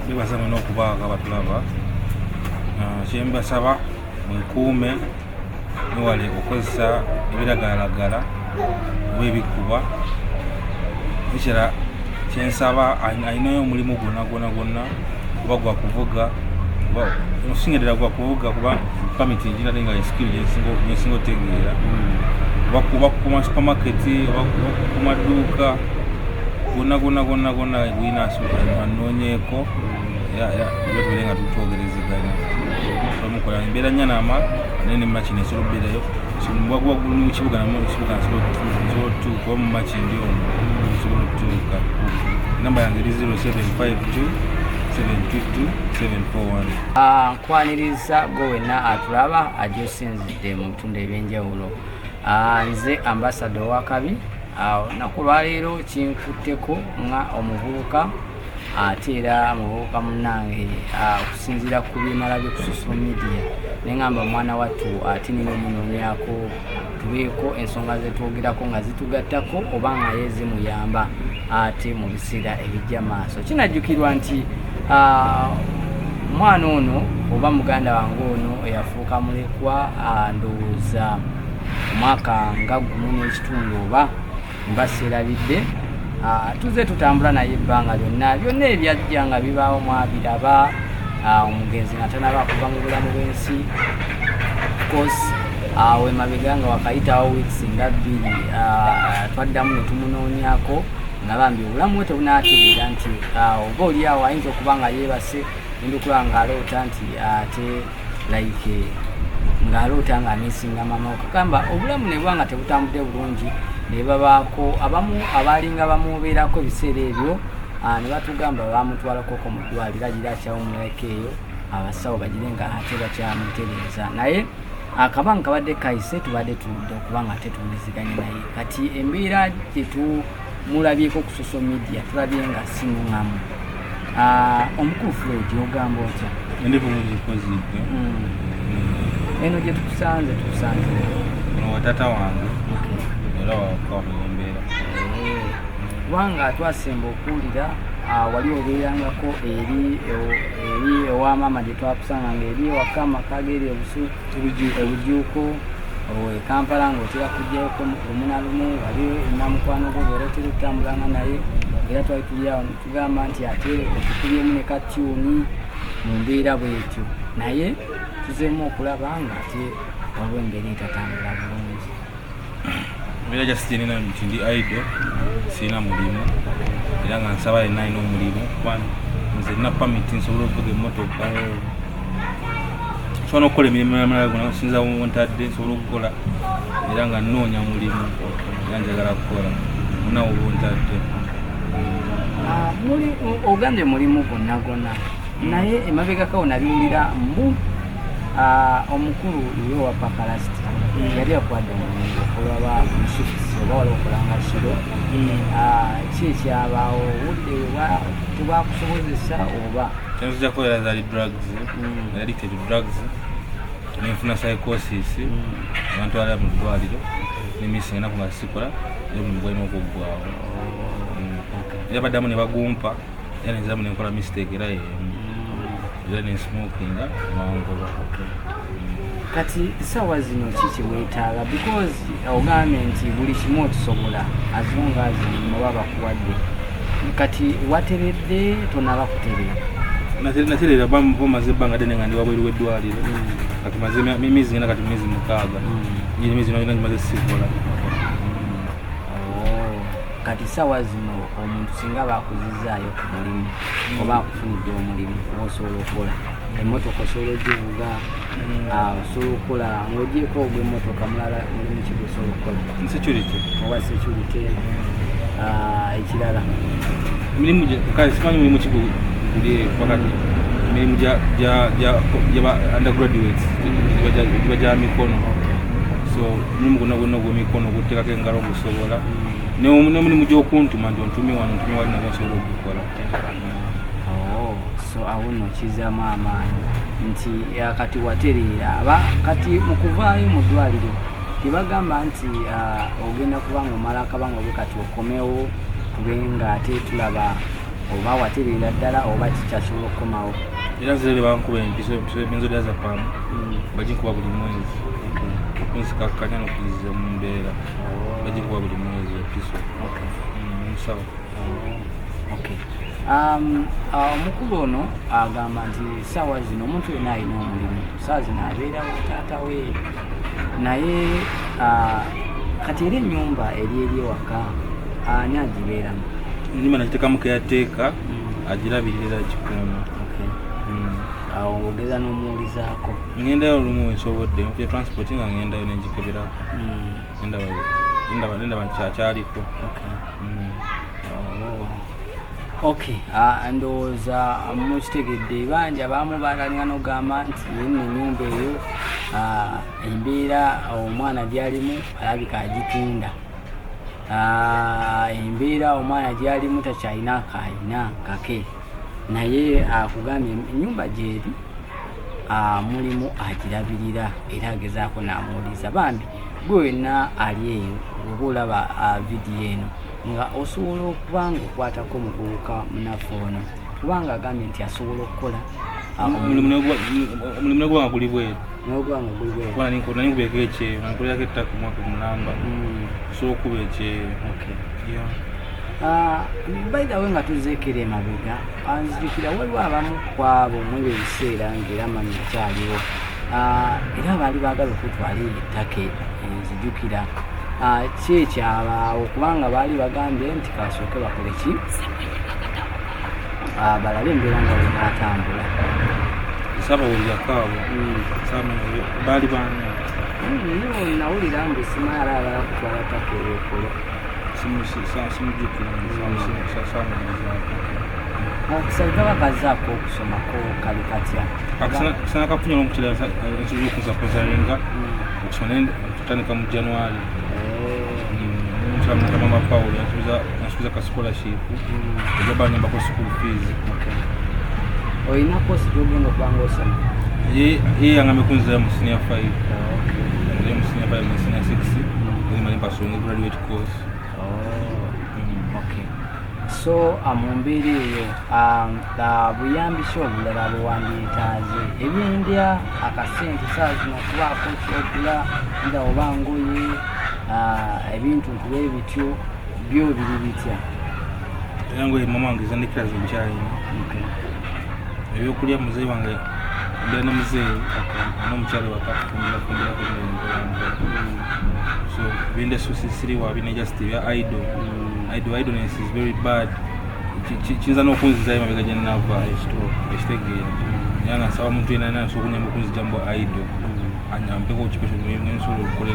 bibasaba n'okubaaka batulaba kyembasaba mwekuume niwale okozesa ebiragalagala oba ebikuba ekira kyensaba ayinayo omulimu gwonna kuba gwa kuvuga osingerera gwa kuvuga kuba pamiti njinate nga eskill gyensinga otegeera oba kuma supermarket oba kumaduuka gonna gwina anoonyeeko tubere nga tutwogerezeganya omukola embeera nyanama naye nemakino esobola okubeerayo mukibuga nsobola otuuka oba mumaki ndi omwo osobola otuuka. Namba yange eri 0752-722-741. Nkwaniriza gwe wenna atulaba ajosinzidde mu bitundu ebyenjawulo. Nze ambassador Wakabi olunaku lwaleero kinkutteko nga omuvubuka ate era muvubuka munnange okusinziira ku bimala bye ku social media neŋŋamba mwana wattu ate nina omunoonyako tubeeko ensonga zetwogerako nga zitugattako oba nga yezimuyamba ate mu biseera ebijja maaso. Kinajjukirwa nti mwana ono oba muganda wange ono eyafuuka mulekwa ndowooza omwaka nga gumu n'ekitundu oba mbaseerabidde tuze tutambula naye ebbanga byonna ebyajja nga bibaawo mwabiraba omugenzi nga tanaba kuva mu bulamu bw'ensi course emabega nga wakayitawo weeks nga 2 twaddamu ne tumunoonyako nga bambi obulamu bwe tebunaategeera nti oba oliawo ayinza okuba nga yeebase nendukulaba ng'aloota nti ate like ng'aloota nga nesinga mama okagamba obulamu ne bwanga tebutambudde bulungi ne babaako abamu abalinga bamubeerako ebiseera ebyo ne batugamba bamutwalakoko mu ddwaliro agira akyawumuleko eyo abasawo bagire nga ate bakyamutereeza naye akabanga kabadde kayise tubadde tuludde okuba nga tetuwuliziganye naye kati embeera gyetumulabyeko ku social media tulabye nga simuŋŋamu. Omukulu Fred ogamba otya? Ndi bulungi kozidde eno gye tukusanze ono watata wange era wakamuyembeera kubanga twasemba okuwulira wali obeerangako eri ewamama gye twakusanga nga eri ewaka amakaga eri obujuuko Kampala ng'otera kujjako lumu na lumu wali namukwano gwo era otera okutambulanga naye era twali tuli awo netugamba nti ate otukubyemu ne katyuni mu mbeera bwetyo naye tuzeemu okulaba nga ate waliwo embeera etatambula bulungi. Embeera gyasite nina nti ndi idle sirina mulimu era nga nsaba yenna alina omulimu kuba nze nina pamiti nsobola okuvuga emmotoka nsobola n'okukola emirimu emirala gonna sinza wontadde nsobola okukola era nga nnoonya mulimu era njagala kukola munawo wontadde. Ogambye mulimu gonna naye emabegako nabiwulira mbu omukulu luyo wa pakalasiti yali akwadde omulimu olwaba mushifisi oba wali okolanga kiro kyekyabaawo wudde tebakusobozesa oba kyenzo kyakolera zali drugs addicted drugs nenfuna psychosis bantwala mu ddwaliro nemisi enaku nga sikola omulimu gwalina okuggwawo era baddamu ne bagumpa era nenziramu nenkola mistake era era nensmokinga mangoba. Kati sawa zino kiki weetaaga because ogambye nti buli kimu okisobola as long as muba bakuwadde kati wateredde tonaba kutereera natereera bamaze ebbanga ddene nga ndi wabweru w'eddwaliro kati maze emyezi ngenda kati myezi 6 emyezi nina ngimaze sikola. Kati sawa zino omuntu singa bakuzizaayo ku mulimu oba akufunidde omulimu osobola okukola emmotoka osobola ogivuga osobola okukola ng'ogyeko ogw'emmotoka mulala mulimu kigo osobola okukola security oba security ekirala emirimu kale simanyi mulimu kigo guli pakati emirimu gyaba undergraduates giba gya mikono so mulimu gwonna gw'emikono guteekako engalo gusobola n'omulimu gy'okuntuma nti ontumi wano ntumi wali nabyo nsobola okukola. So awo nno kizaamu amaanyi nti kati watereera aba kati mu kuvaayo mu ddwaliro tebagamba nti ogenda kuba nga omala akabanga obwe kati okomewo tube nga ate tulaba oba watereera ddala oba kikyasobola okukomawo. Era zere bankuba empiso benzodiazepam baginkuba buli mwezi okunzikakkanya n'okuyizza mu mbeera baginkuba buli mwezi empiso musawo. Omukulu ono agamba nti ssaawa zino omuntu yenna alina omulimu, ssaawa zino abeerawo taata we, naye kati era ennyumba eri ewaka ani agibeeramu? Ennyumba nagiteekamu keyateeka agirabirira kikuuma. Awo ogeza n'omuwulizaako? Ngendayo olumu wensobodde mufya transport nga ngendayo nenjikeberako ndaba kyaliko. Ndowooza mukitegedde bangi abamu batalina n'ogamba nti yenna ennyumba eyo embeera omwana gy'alimu alabika agitunda, embeera omwana gy'alimu takyalina kaayina kake, naye akugambye ennyumba gy'eri mulimu agirabirira era agezaako n'amuwuliza. Bambi gwe wenna ali eyo oba olaba vidiyo eno nga osobola okuba nga okwatako muvubuka munaffe ono kubanga agambye nti asobola okukola omulimu negwanga guli bweru nogwanga guli bweru nani kubeeko ekyeyo nankolerako ettaka omwaka omulamba osobola okuba ekyeyo. By the way nga tuzeekera emabega nzijukira waliwo abamu ku abo mwebyo ebiseera ngaera manyi akyaliwo era baali baagala okutwala ettaka nzijukira kyekyabaawo kubanga baali bagambye nti kasooke bakole ki balabe embeera nga wenaatambula. Saabawulirako baali baana nawulira mbu simaala abala kutwala ttaka eryekolo akasaliza bakazaako okusomako kali katya kisana kafunye n'omukyala okuzapozalinga okusoma tutandika mu January mama Paul yansubiza ka scholarship ejabanyambako school fees. Olina kosi gyogenda okubanga osoma? Ye yangambe kunzira mu senior 5 mu senior 5 mu senior 6 ezimali mpasonga graduate course. So mu mbeera eyo buyambi ki obulala buwandiitaaze ebyendya akasente saa zino okubaako kyogula nda oba ngoye ebintu ntube bityo byo biri bitya? Yangoye mama wange zandikira zenkyalina ebyokulya muzeeyi wange mbeera ne muzeeyi n'omukyalo wakafumbira so binde susisiriwa bine just bya idleness is very bad. Kiyinza n'okunzizayo mabega gye nnava ekitegeera naye nga nsaba omuntu yenna nasobola okunyamba okunzija mbu idle anyampeko kipesho nensobola okukola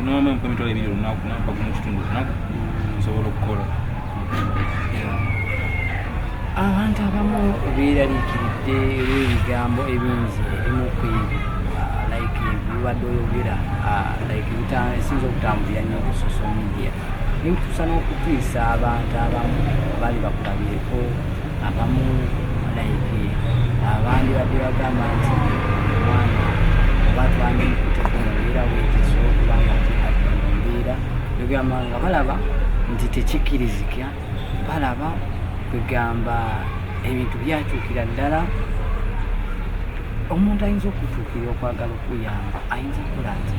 nomama empa emitwalo ebiri olunaku nampaku mukitundu olunaku nsobola okukola. Abantu abamu beeraliikiridde olw'ebigambo ebingi ebimu ku ebyo like bibadde oyogera like bisinza okutambulira nnyo ku social media nebituusa n'okutwisa abantu abamu baali bakulabireko abamu like abandi badde bagamba nti omwana oba twandikuteko mu mbeera bwekisobola okubanga kikadde mu mbeera yogamba nga balaba nti tekikkirizika balaba kwegamba ebintu byakyukira ddala. Omuntu ayinza okutuukira okwagala okuyamba ayinza kukola ati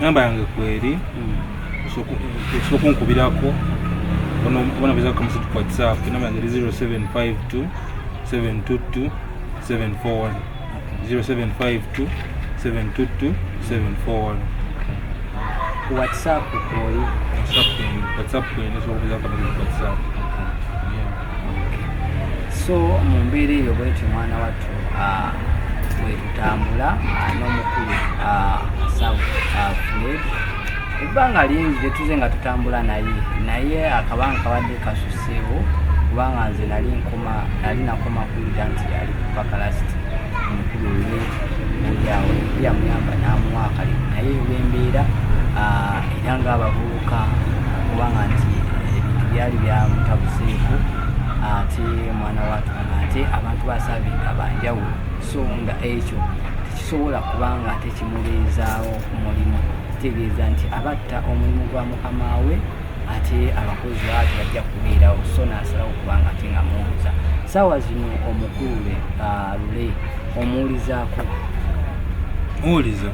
namba yange kweri osobola okunkubirako bona bweza kukamusa ku WhatsApp namba yange 0752 722 741 0752 722 741 ku WhatsApp kuli WhatsApp kwene osobola okuza kukamusa ku WhatsApp. So mu mbeera eyo bwetyo mwana wattu bwetutambula n'omukulu South Fred ebbanga lingi lyetuze nga tutambula naye akabanga kabadde kasuseewo kubanga nze nali nakoma kuwulira nti ali kupaka lasiti omukulu we olyawo yamuyamba n'amuwa akalimu naye olw'embeera era ng'abavubuka kubanga nti ebintu byali byamutabuseeko ate mwana wattu ate abantu basaabinga banjawulo so nga ekyo tekisobola kubanga tekimubeezaawo ku mulimu kitegeeza nti abatta omulimu gwa mukama we ate abakozi baati bajja kubeerawo so n'asalawo kubanga ate nga muwuliza saawa zino omukulu Lule omuwulizaako muwuliza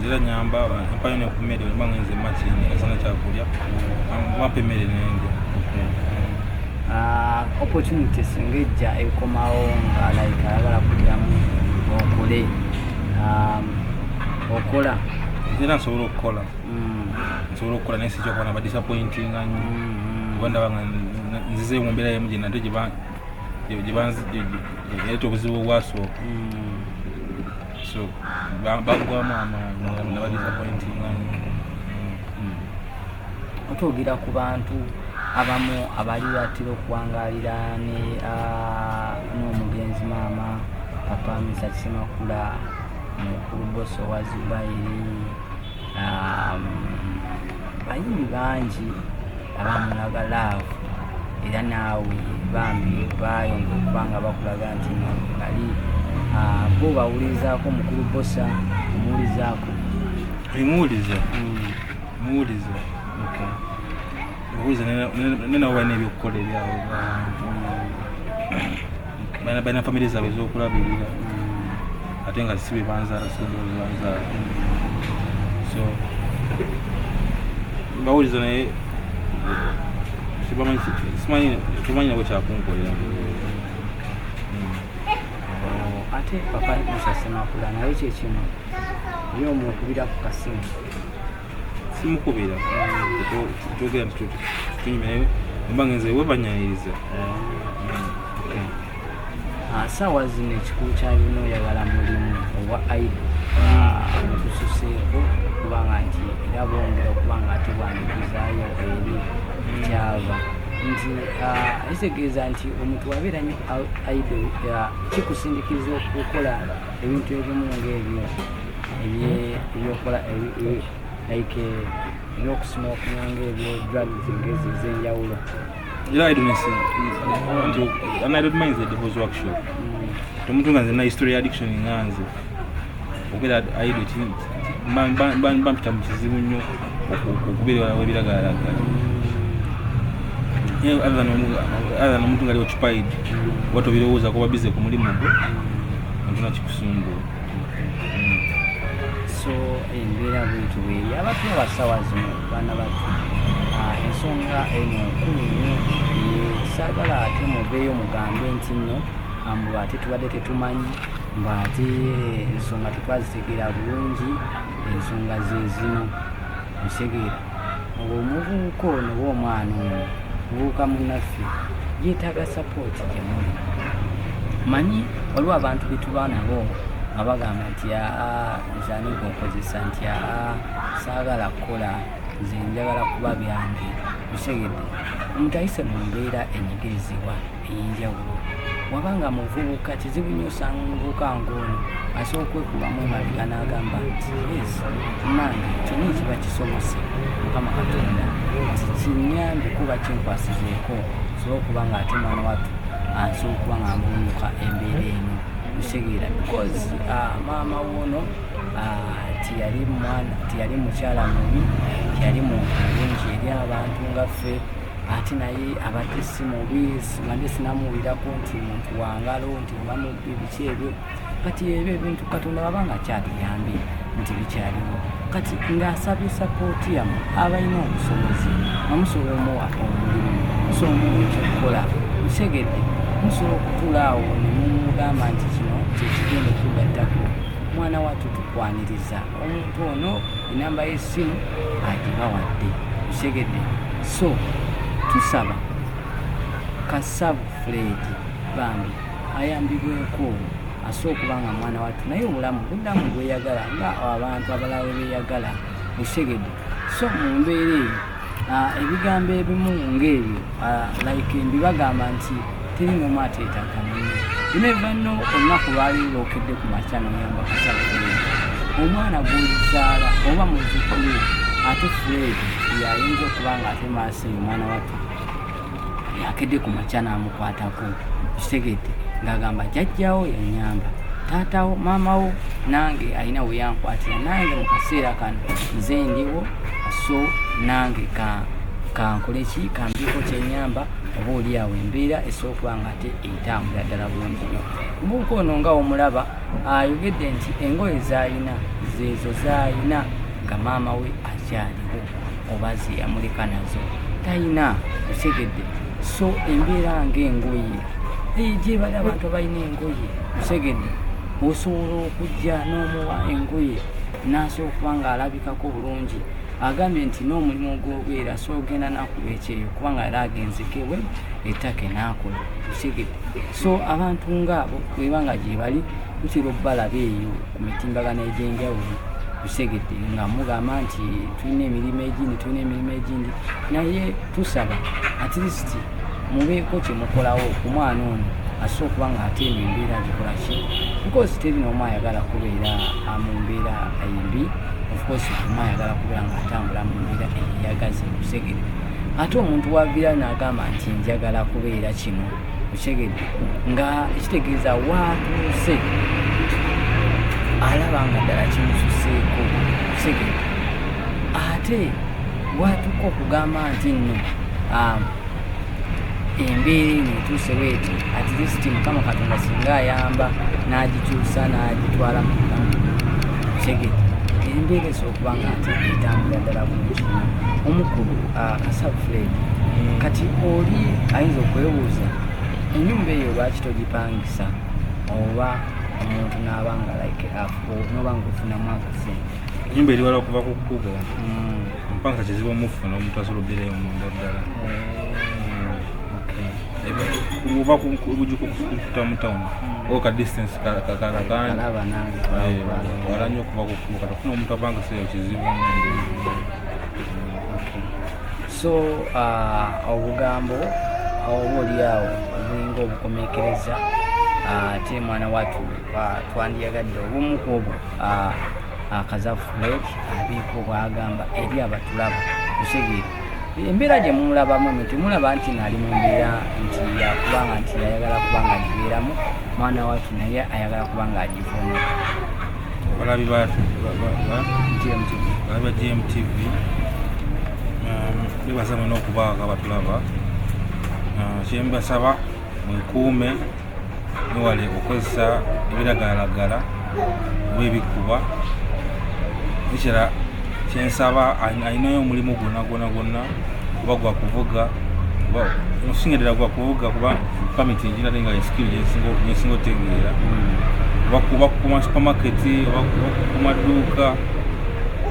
era nyamba empayo nekumere wemba ngenze makini asana kyakulya wampa emmere nenge opportunity singa ejja ekomawo nga like ayagala kuddamu okole okola era nsobola okukola naye sikyokubana badisappointinga nnyo kuba ndaba nga nzize mu mbeera yemu gye nate yaleeta obuzibu obwasooka so bagwamu amaanyi nabadisappointinga nnyo. Otwogera ku bantu abamu abali batera okuwangalira n'omugenzi maama papa Mr. Kisemakula mukulu bosi owa Zubairi bayimbi bangi abamulaga laavu era naawe bambi bayonga okubanga bakulaga nti ngali bo bawulirizaako mukulu bosa omuwulirizaako muwuliza nenawo balina ebyokukola ebyabwe balina famire zaabwe ezokulabirira ate nga si bebanzaala sibanzaala so bawuliza naye tumanyi nabo kyakunkolera. Ate papa Mr. Kisemakula naye kyekimu oli omukubira ku kasimu simukubira twogera tunyume mba ngenze webanyayiriza saawa zino ekikulu kyalina oyagala mulimu owa aido tususeeko kubanga nti era bongera okubanga ate bwandikizaayo eri kyava nti ekitegeeza nti omuntu wabeera nyo aido kikusindikiza okukola ebintu ebimu ngaebyo ebyokola like ebyokusmokinga ngaebyo drugs ngezi ez'enjawulo. Era idleness nti an idle mind is the devil's workshop. Omuntu nga nze na history addiction nganze okubera idle bampita mu kizibu nnyo okubeera webiragalalagala other omuntu nga ali occupied watu birowooza kuba bize ku mulimu gwe ntuna kikusumbula. So embeera bwetyo bweri abantu abasawa zino baana batu ensonga eno nkulu nnyo saagala ate muveeyo mugambe nti nno mbu ate tubadde tetumanyi mbu ate ensonga tetwazitegeera bulungi ensonga ze zino musegeera omuvubuka ono w'omwana ono muvubuka munnaffe yeetaaga sapooti gye muli manyi waliwo abantu betuba nabo nga bagamba nti nzani gonkozesa nti saagala kukola nze njagala kuba byange musegedde omuntu ayise mu mbeera enyigirizibwa ey'enjawulo wabanga muvubuka kizibu nnyo osanga omuvubuka ng'ono asobola okwekubamu emabega n'agamba nti yes nange kyonna ekiba kisomose mukama katonda nti kinyambe kuba kinkwasizeeko sobola okuba nga ate mwana watu asobola okuba nga mbunyuka embeera eno musegeera because maama wono tiyali mukyala mubi tiyali muntu mulungi eri abantu nga ffe ate naye abadde si mubi simadde sinamuwulirako nti muntu wangalo nti bamubbi biki ebyo kati ebyo ebintu katonda wabanga kyatuyambye nti bikyaliwo kati ng'asabye sapooti yammwe abalina obusobozi namusobola omuwa omulimu musobola omuwa ekyokukola musegedde musobola okutuulaawo ne mumugamba nti kino kyekigenda okugattako mwana wattu tukwaniriza omuntu ono enamba y'essimu agibawadde musegedde so tusaba Kasavu Fred bambi ayambibweko asobola okuba nga mwana wattu naye obulamu buddamu bweyagala nga abantu abalala beyagala musegedde so mu mbeera eyo ebigambo ebimu ng'ebyo like mbibagamba nti teri n'omu ateetaaga munne ineva nno olunaku lwali lwokedde ku makya noyamba Kasavu Fred omwana gw'olizaala oba muzzukulu ate Fred yayinza okuba nga ate maaso eyo mwana wattu yakedde ku makya n'amukwatako kitegedde ng'agamba jjajjawo yanyamba taatawo maamawo nange alina we yankwatira nange mu kaseera kano nze ndiwo so nange kankole ki kambiko kyenyamba oba oli awo embeera esookuba nga ate eitambula ddala bulungi nnyo. Omuvubuka ono nga omulaba ayogedde nti engoye z'alina zeezo z'alina nga maama we akyaliwo oba ze yamuleka nazo talina osegedde. So embeera ng'engoye gyebali abantu abalina engoye osegedde osobola okujja n'omuwa engoye n'asobola okuba ng'alabikako bulungi. Agambye nti n'omulimu gw'obeera soogenda nakuba ekyeyo kubanga era agenzekewe ettaka enaakola osegedde. So abantu ng'abo webanga gye bali tutera obbalaba eyo ku mitimbagano egy'enjawulo osegedde nga mugamba nti tulina emirimu egindi naye tusaba at least mubeeko kye mukolawo ku mwana ono asobola okuba nga ate eno embeera gikola ki because teri n'omu ayagala kubeera mu mbeera embi. Of course omu ayagala kubeera ng'atambula mu mbeera eyeyagaza osegedde. Ate omuntu waviirayo n'agamba nti njagala kubeera kino osegedde nga ekitegeeza waatuuse alaba nga ddala kimususeeko osegedde. Ate watuuka okugamba nti nno embeera eno etuuse bweti at least Mukama Katonda singa ayamba n'agikyusa n'agitwala mu bulamu osegedde embeera esobola nga ate etambula ddala bulungi nnyo. Omukulu Kasavu Fred kati oli ayinza okwebuuza ennyumba eyo lwaki togipangisa oba omuntu n'aba nga like noba ng'ofunamu akasente. Ennyumba eri wala okuva ku kkubo mpanga kizibu omufuna omuntu asobola obbeerayo munda ddala oba kubujukukuta mu tawuni oba ka distance kakandi wala nnyo okuva ku kkubo kati ofuna omuntu apangiseeyo kizibu. So obugambo oba oliawo obulinga obukomekereza ate mwana watu twandiyagadde obumu ku obwo Kasavu Fred abiiko bwagamba eri abatulaba osegere embeera gye mumulabamu emwe temulaba nti naali mu mbeera nti yakubanga nti ayagala kuba nga agibeeramu mwana watu naye ayagala kuba nga agivuma. Balabi ba GMTV bebaza mwena okubaaga abatulaba. Kyembasaba mwekuume niwale okukozesa ebiragalalagala oba ebikuba. Ekira kyensaba ayinayo omulimu gwonna kuba gwa kuvuga osingerera gwa kuvuga kuba pamiti njina tenga skill yesinga otegeera oba kuma supermarket oba kuma duuka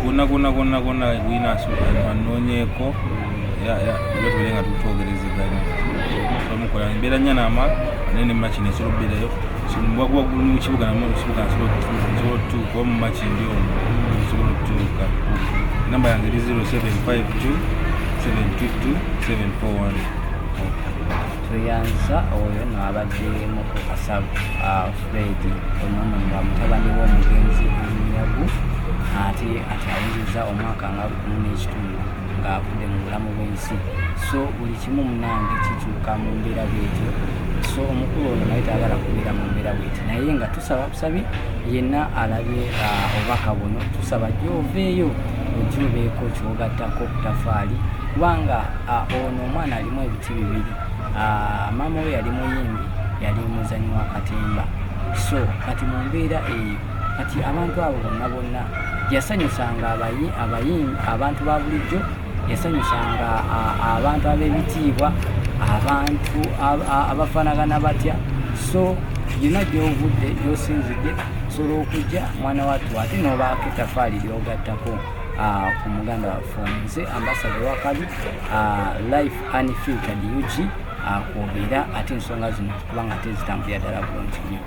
gonna gwina anoonyeeko tubeere nga tutwogerezeganya omukola embeera nyanama naye nemakino esobola okubeerayo mu kibuga nsobola otuuka oba mu maki ndi omwo osobola otuuka. Namba yange eri 0752 722 741. Tuyanza oyo n'abadde mu Kasavu Fred onono nga mutabani w'omugenzi Munyagu ate awuliza omwaka nga 11 ng'avudde mu bulamu bw'ensi. So buli kimu munange kikyuka mu mbeera bwetyo. So omukulu ono naye tayagala kubeera mu mbeera bwetyo naye nga tusabye yenna alabye obubaka buno tusaba gy'oveeyo ogyubeeko kyogattako ku tafaali kubanga ono omwana alimu ebiti bibiri. Maama we yali muyimbi yali muzanyi wa katemba. So kati mu mbeera eyo kati abantu abo bonna yasanyusanga abantu ba bulijjo, yasanyusanga abantu ab'ebitiibwa, abantu abafaanagana batya. So yonna gy'ovudde gy'osinzidde osobola okujja mwana wattu ate n'obaako ettafaali ly'ogattako ku muganda waffe nze ambassador wakabi life unfiltered UG kw'obeera ate ensonga zino kubanga tezitambulira ddala bulungi nnyo.